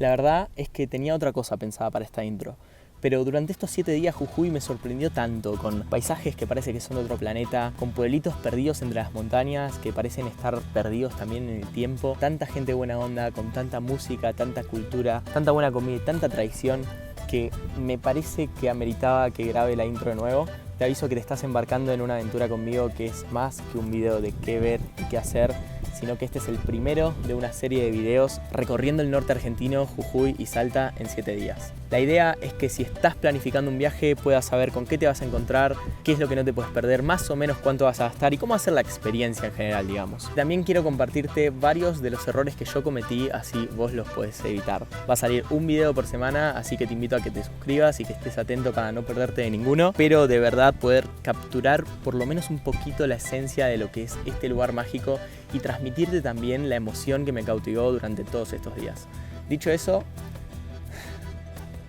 La verdad es que tenía otra cosa pensada para esta intro. Pero durante estos 7 días Jujuy me sorprendió tanto, con paisajes que parece que son de otro planeta, con pueblitos perdidos entre las montañas que parecen estar perdidos también en el tiempo, tanta gente buena onda, con tanta música, tanta cultura, tanta buena comida y tanta tradición que me parece que ameritaba que grabe la intro de nuevo. Te aviso que te estás embarcando en una aventura conmigo que es más que un video de qué ver y qué hacer, sino que este es el primero de una serie de videos recorriendo el norte argentino, Jujuy y Salta en 7 días. La idea es que si estás planificando un viaje puedas saber con qué te vas a encontrar, qué es lo que no te puedes perder, más o menos cuánto vas a gastar y cómo hacer la experiencia en general, digamos. También quiero compartirte varios de los errores que yo cometí, así vos los podés evitar. Va a salir un video por semana, así que te invito a que te suscribas y que estés atento para no perderte de ninguno, pero de verdad poder capturar por lo menos un poquito la esencia de lo que es este lugar mágico y transmitirte también la emoción que me cautivó durante todos estos días. Dicho eso,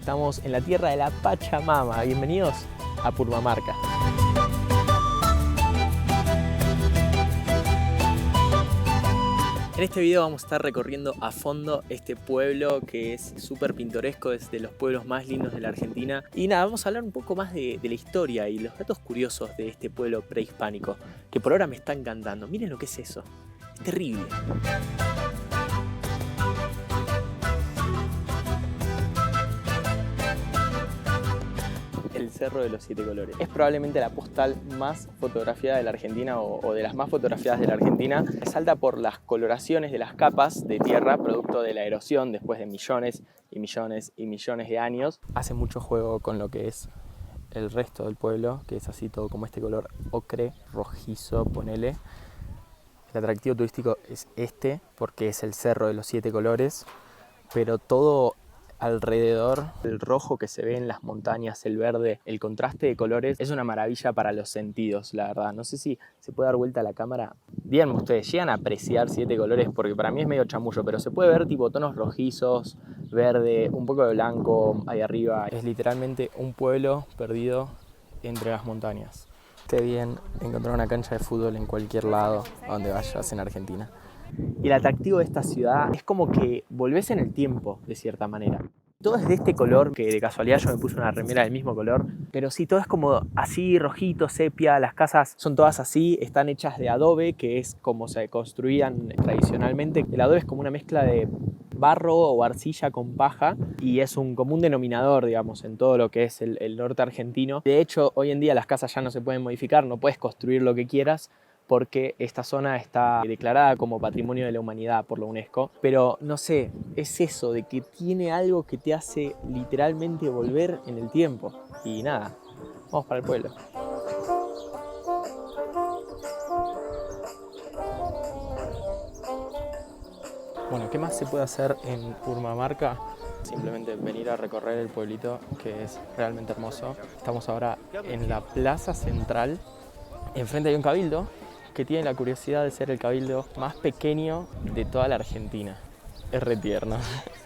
estamos en la tierra de la Pachamama. Bienvenidos a Purmamarca. En este video vamos a estar recorriendo a fondo este pueblo que es súper pintoresco, es de los pueblos más lindos de la Argentina. Y nada, vamos a hablar un poco más de la historia y los datos curiosos de este pueblo prehispánico, que por ahora me está encantando. Miren lo que es eso, es terrible. El Cerro de los 7 Colores. Es probablemente la postal más fotografiada de la Argentina o de las más fotografiadas de la Argentina. Resalta por las coloraciones de las capas de tierra producto de la erosión después de millones y millones y millones de años. Hace mucho juego con lo que es el resto del pueblo, que es así todo como este color ocre, rojizo, ponele. El atractivo turístico es este, porque es el Cerro de los 7 Colores, pero todo alrededor, el rojo que se ve en las montañas, el verde, el contraste de colores, es una maravilla para los sentidos, la verdad. No sé si se puede dar vuelta a la cámara. Díganme ustedes, ¿llegan a apreciar 7 colores? Porque para mí es medio chamullo, pero se puede ver tipo tonos rojizos, verde, un poco de blanco ahí arriba. Es literalmente un pueblo perdido entre las montañas. Qué bien encontrar una cancha de fútbol en cualquier lado a donde vayas en Argentina. Y el atractivo de esta ciudad es como que volvés en el tiempo, de cierta manera. Todo es de este color, que de casualidad yo me puse una remera del mismo color, pero sí, todo es como así, rojito, sepia, las casas son todas así, están hechas de adobe, que es como se construían tradicionalmente. El adobe es como una mezcla de barro o arcilla con paja y es un común denominador, digamos, en todo lo que es el norte argentino. De hecho, hoy en día las casas ya no se pueden modificar, no puedes construir lo que quieras, porque esta zona está declarada como Patrimonio de la Humanidad por la UNESCO. Pero no sé, es eso, de que tiene algo que te hace literalmente volver en el tiempo. Y nada, vamos para el pueblo. Bueno, ¿qué más se puede hacer en Purmamarca? Simplemente venir a recorrer el pueblito, que es realmente hermoso. Estamos ahora en la plaza central. Enfrente hay un cabildo que tiene la curiosidad de ser el cabildo más pequeño de toda la Argentina. Es re tierno.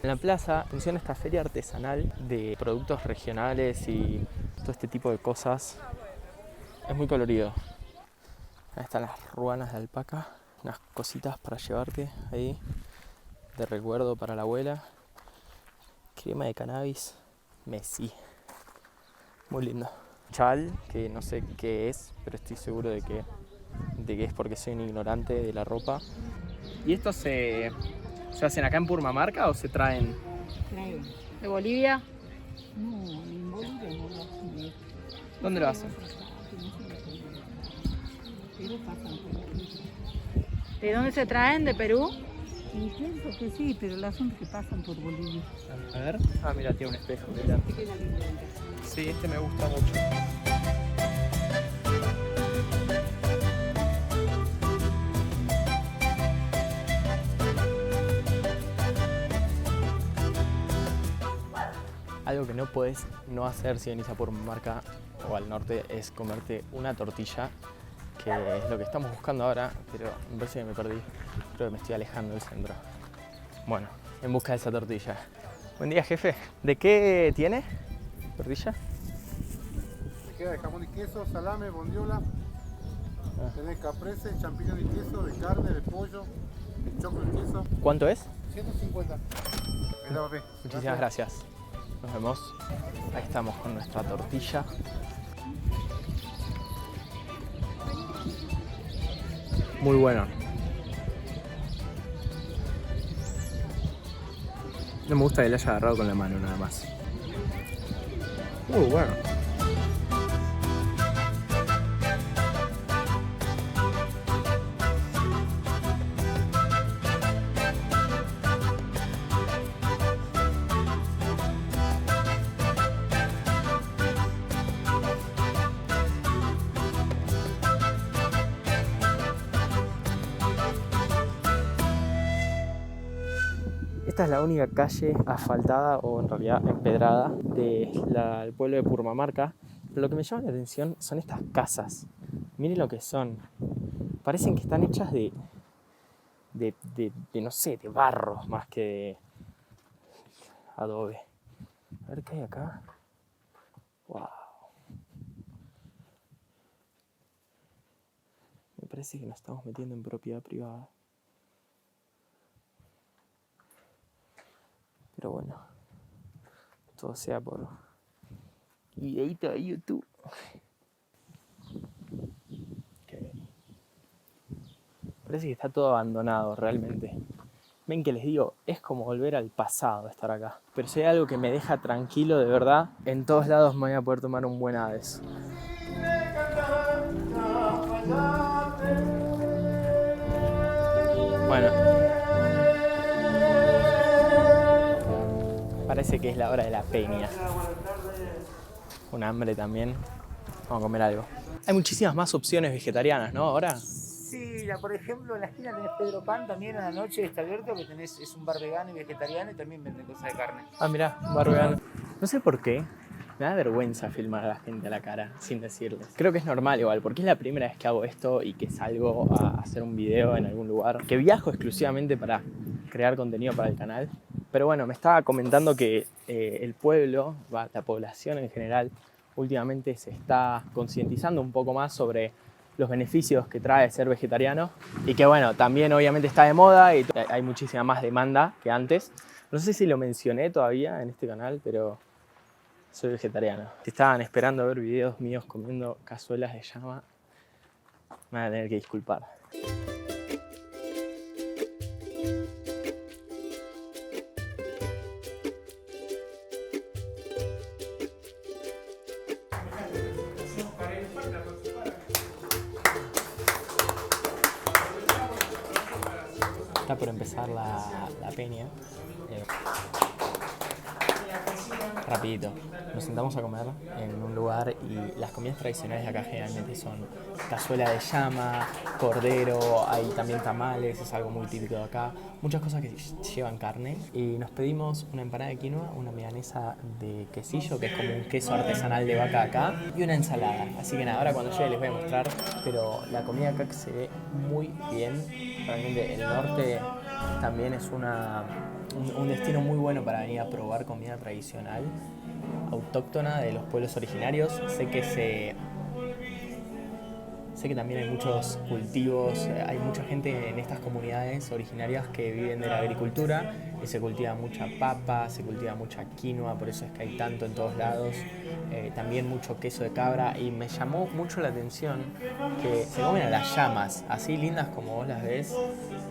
En la plaza funciona esta feria artesanal de productos regionales y todo este tipo de cosas. Es muy colorido. Ahí están las ruanas de alpaca, unas cositas para llevarte ahí, de recuerdo para la abuela. Crema de cannabis, Messi. Muy lindo. Chal, que no sé qué es, pero estoy seguro de que es porque soy un ignorante de la ropa. ¿Y estos se hacen acá en Purmamarca o se traen? Traen. ¿De Bolivia? No, en Bolivia no lo hacen. ¿Dónde lo hacen? Pero pasan por aquí. ¿De dónde se traen? ¿De Perú? Y pienso que sí, pero el asunto es que pasan por Bolivia. A ver. Ah, mira, tiene un espejo. Mira. Sí, este me gusta mucho. Algo que no puedes no hacer si venís a Purmamarca o al norte es comerte una tortilla, que es lo que estamos buscando ahora, pero me parece que me perdí. Creo que me estoy alejando del centro. Bueno, en busca de esa tortilla. Buen día, jefe. ¿De qué tiene tortilla? Te queda de jamón y queso, salame, bondiola. Tenés caprese, champiñón y queso, de carne, de pollo, choclo y queso. ¿Cuánto es? 150. Ahí está, papi. Muchísimas gracias. Nos vemos. Ahí estamos con nuestra tortilla. Muy bueno. No me gusta que le haya agarrado con la mano nada más. Muy bueno. Esta es la única calle asfaltada o en realidad empedrada del pueblo de Purmamarca. Pero lo que me llama la atención son estas casas. Miren lo que son. Parecen que están hechas de no sé, de barro más que de adobe. A ver qué hay acá. Wow. Me parece que nos estamos metiendo en propiedad privada. Pero bueno, todo sea por videíto de YouTube. Okay. Parece que está todo abandonado realmente. Ven que les digo, es como volver al pasado estar acá. Pero si hay algo que me deja tranquilo de verdad, en todos lados me voy a poder tomar un buen Hades. Bueno. Parece que es la hora de la peña. Un hambre también. Vamos a comer algo. Hay muchísimas más opciones vegetarianas, ¿no? Ahora. Sí, por ejemplo, en la esquina tenés Pedro Pan, también a la noche está abierto, que es un bar vegano y vegetariano y también venden cosas de carne. Ah, mirá, un bar vegano. No sé por qué. Me da vergüenza filmar a la gente a la cara sin decirles. Creo que es normal igual, porque es la primera vez que hago esto y que salgo a hacer un video en algún lugar. Que viajo exclusivamente para crear contenido para el canal. Pero bueno, me estaba comentando que el pueblo, la población en general, últimamente se está concientizando un poco más sobre los beneficios que trae ser vegetariano. Y que bueno, también obviamente está de moda y hay muchísima más demanda que antes. No sé si lo mencioné todavía en este canal, pero soy vegetariano. Si estaban esperando ver videos míos comiendo cazuelas de llama, me van a tener que disculpar. Está por empezar la peña. Rapidito, nos sentamos a comer en un lugar y las comidas tradicionales de acá generalmente son cazuela de llama, cordero, hay también tamales, es algo muy típico de acá, muchas cosas que llevan carne. Y nos pedimos una empanada de quinoa, una milanesa de quesillo, que es como un queso artesanal de vaca acá, y una ensalada. Así que nada, ahora cuando llegue les voy a mostrar, pero la comida acá se ve muy bien. Realmente el norte también es un destino muy bueno para venir a probar comida tradicional, autóctona de los pueblos originarios. Sé que también hay muchos cultivos, hay mucha gente en estas comunidades originarias que viven de la agricultura y se cultiva mucha papa, se cultiva mucha quinoa, por eso es que hay tanto en todos lados. También mucho queso de cabra, y me llamó mucho la atención que se comen a las llamas, así lindas como vos las ves,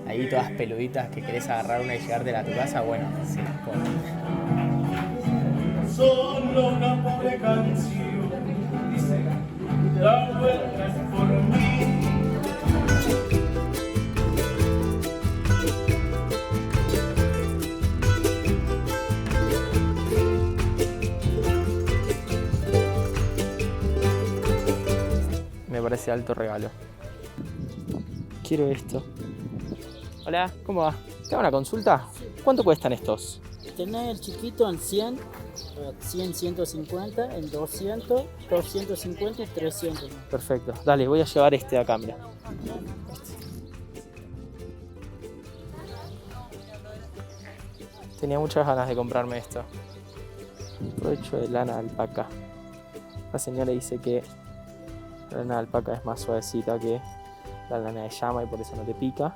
ahí todas peluditas que querés agarrar una y llevártela a tu casa, bueno, se las comen. Solo una pobre canción, la vuelta es por mí. Me parece alto regalo. Quiero esto. Hola, ¿cómo va? ¿Te hago una consulta? ¿Cuánto cuestan estos? Tenés el chiquito en 100, 100, 150, en 200, 250 y 300. Perfecto. Dale, voy a llevar este de acá, mira. Tenía muchas ganas de comprarme esto. Todo hecho de lana de alpaca. La señora dice que la lana de alpaca es más suavecita que la lana de llama y por eso no te pica.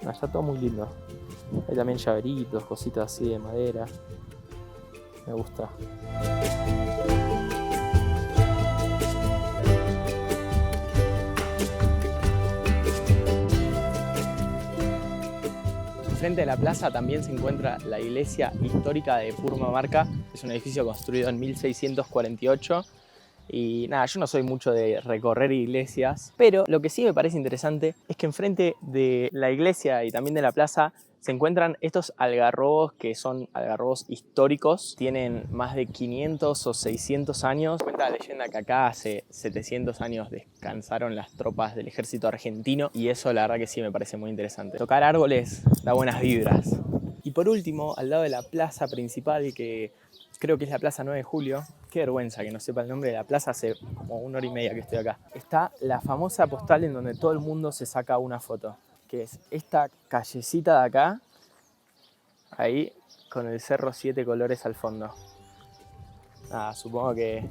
No, está todo muy lindo. Hay también llaveritos, cositas así de madera. Me gusta. Frente a la plaza también se encuentra la iglesia histórica de Purmamarca. Es un edificio construido en 1648. Y nada, yo no soy mucho de recorrer iglesias, pero lo que sí me parece interesante es que enfrente de la iglesia y también de la plaza se encuentran estos algarrobos que son algarrobos históricos. Tienen más de 500 o 600 años. Cuenta la leyenda que acá hace 700 años descansaron las tropas del ejército argentino y eso la verdad que sí me parece muy interesante. Tocar árboles da buenas vibras. Y por último, al lado de la plaza principal, que creo que es la Plaza 9 de Julio, qué vergüenza que no sepa el nombre de la plaza, hace como 1 hora y media que estoy acá. Está la famosa postal en donde todo el mundo se saca una foto, que es esta callecita de acá, ahí, con el cerro 7 colores al fondo. Nada, supongo que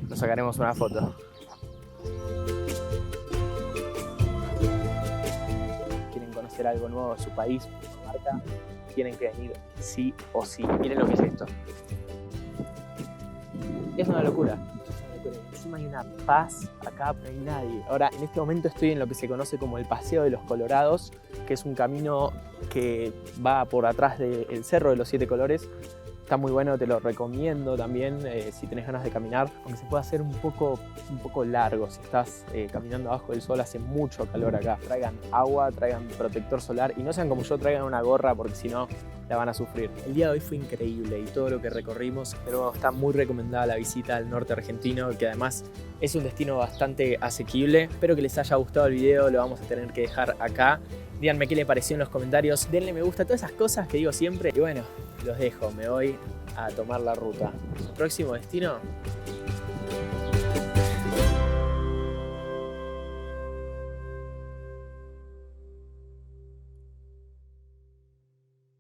nos sacaremos una foto. ¿Quieren conocer algo nuevo de su país, de su marca? Tienen que venir sí o sí. Miren lo que es esto. Es una locura. Encima hay una paz acá, no hay nadie. Ahora, en este momento estoy en lo que se conoce como el Paseo de los Colorados, que es un camino que va por atrás del Cerro de los 7 Colores. Está muy bueno, te lo recomiendo también si tenés ganas de caminar, aunque se puede hacer un poco largo. Si estás caminando abajo del sol, hace mucho calor acá. Traigan agua, traigan protector solar y no sean como yo, traigan una gorra porque si no la van a sufrir. El día de hoy fue increíble y todo lo que recorrimos, pero está muy recomendada la visita al norte argentino, que además es un destino bastante asequible. Espero que les haya gustado el video, lo vamos a tener que dejar acá. Díganme qué les pareció en los comentarios, denle me gusta, todas esas cosas que digo siempre. Y bueno, los dejo, me voy a tomar la ruta. Próximo destino,